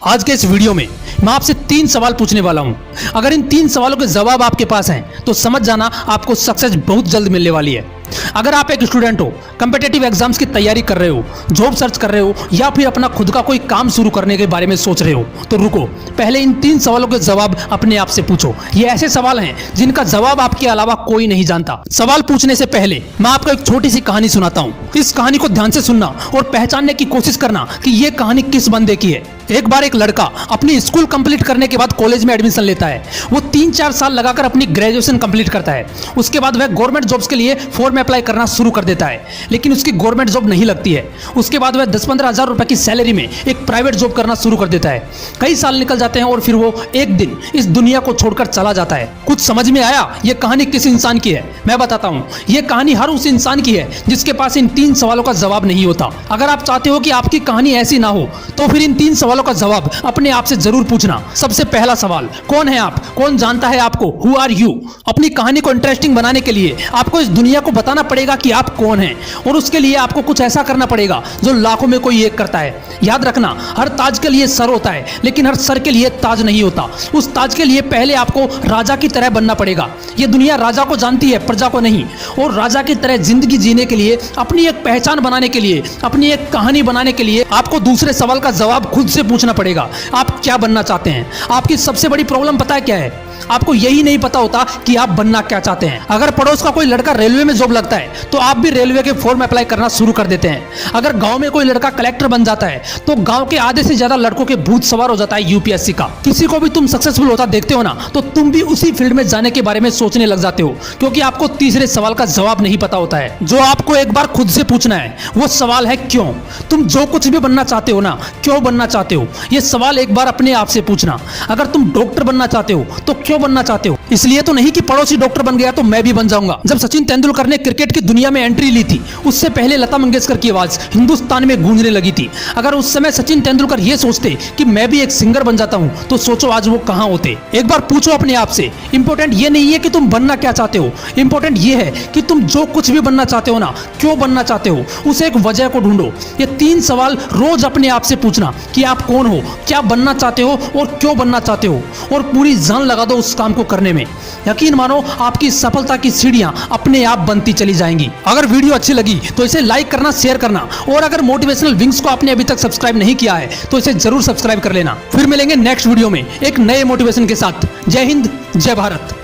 आज के इस वीडियो में मैं आपसे 3 सवाल पूछने वाला हूं। अगर इन 3 सवालों के जवाब आपके पास हैं तो समझ जाना आपको सक्सेस बहुत जल्द मिलने वाली है। अगर आप एक स्टूडेंट हो, कॉम्पिटिटिव एग्जाम्स की तैयारी कर रहे हो, जॉब सर्च कर रहे हो या फिर अपना खुद का कोई काम शुरू करने के बारे में सोच रहे हो तो रुको, पहले इन 3 सवालों के जवाब अपने आप से पूछो। ये ऐसे सवाल हैं जिनका जवाब आपके अलावा कोई नहीं जानता। सवाल पूछने से पहले मैं आपको एक छोटी सी कहानी सुनाता हूँ। इस कहानी को ध्यान से सुनना और पहचानने की कोशिश करना कि ये कहानी किस बंदे की है। एक बार एक लड़का अपनी स्कूल कंप्लीट करने के बाद कॉलेज में एडमिशन लेता है। वो 3-4 साल लगाकर अपनी ग्रेजुएशन कंप्लीट करता है। उसके बाद वह गवर्नमेंट जॉब्स के लिए फॉर्म अप्लाई करना शुरू कर देता है, लेकिन उसकी गवर्नमेंट जॉब नहीं लगती है। उसके बाद वह 10-15 हज़ार रुपए की सैलरी में एक प्राइवेट जॉब करना शुरू कर देता है। कई साल निकल जाते हैं और फिर वो एक दिन इस दुनिया को छोड़कर चला जाता है। कुछ समझ में आया ये कहानी किस इंसान की है? मैं बताता हूँ। ये कहानी हर उस इंसान की है जिसके पास इन 3 सवालों का जवाब नहीं होता। अगर आप चाहते हो कि आपकी कहानी ऐसी ना हो तो फिर इन 3 सवालों का जवाब अपने आप से जरूर पूछना। सबसे पहला सवाल, कौन है आप? कौन जानता है आपको? Who are you? अपनी कहानी को इंटरेस्टिंग बनाने के लिए आपको इस दुनिया को बताना पड़ेगा कि आप कौन हैं, और उसके लिए आपको कुछ ऐसा करना पड़ेगा जो लाखों में कोई एक करता है। याद रखना, हर ताज के लिए सर होता है लेकिन हर सर के लिए ताज नहीं होता। उस ताज के लिए पहले आपको राजा की तरह बनना पड़ेगा। यह दुनिया राजा को जानती है, प्रजा को नहीं। और राजा की तरह जिंदगी जीने के लिए, अपनी एक पहचान बनाने के लिए, अपनी एक कहानी बनाने के लिए आपको दूसरे सवाल का जवाब खुद से पूछना पड़ेगा। आप क्या बनना चाहते हैं? आपकी सबसे बड़ी प्रॉब्लम पता है क्या है? आपको यही नहीं पता होता कि आप बनना क्या चाहते हैं। अगर पड़ोस का कोई लड़का रेलवे में जॉब लगता है तो आप भी रेलवे के फॉर्म अप्लाई करना शुरू कर देते हैं। अगर गांव में कोई लड़का कलेक्टर बन जाता है तो गांव के आधे से ज्यादा लड़कों के भूत सवार हो जाता है यूपीएससी का। किसी को भी तुम सक्सेसफुल होता देखते हो ना तो तुम भी उसी फील्ड में जाने के बारे में सोचने लग जाते हो, क्योंकि आपको तीसरे सवाल का जवाब नहीं पता होता है। जो आपको एक बार खुद से पूछना है वो सवाल है क्यों। तुम जो कुछ भी बनना चाहते हो ना, क्यों बनना चाहते हो? ये सवाल एक बार अपने आप से पूछना। अगर तुम डॉक्टर बनना चाहते हो तो क्यों बनना चाहते हो? इसलिए तो नहीं कि पड़ोसी डॉक्टर बन गया तो मैं भी बन जाऊंगा। जब सचिन तेंदुलकर ने क्रिकेट की दुनिया में एंट्री ली थी उससे पहले लता मंगेशकर की आवाज हिंदुस्तान में गूंजने लगी थी। अगर उस समय सचिन तेंदुलकर ये सोचते कि मैं भी एक सिंगर बन जाता हूं तो सोचो आज वो कहां होते। एक बार पूछो अपने आप से। इंपॉर्टेंट ये नहीं है कि तुम बनना क्या चाहते हो, इंपॉर्टेंट ये है कि तुम जो कुछ भी बनना चाहते हो ना, क्यों बनना चाहते हो, उसे एक वजह को ढूंढो। ये 3 सवाल रोज अपने आप से पूछना कि आप कौन हो, क्या बनना चाहते हो और क्यों बनना चाहते हो, और पूरी जान लगा दो उस काम को करने में। यकीन मानो आपकी सफलता की सीढ़ियां अपने आप बनती चली जाएंगी। अगर वीडियो अच्छी लगी तो इसे लाइक करना, शेयर करना, और अगर मोटिवेशनल विंग्स को आपने अभी तक सब्सक्राइब नहीं किया है तो इसे जरूर सब्सक्राइब कर लेना। फिर मिलेंगे नेक्स्ट वीडियो में एक नए मोटिवेशन के साथ। जय हिंद, जय भारत।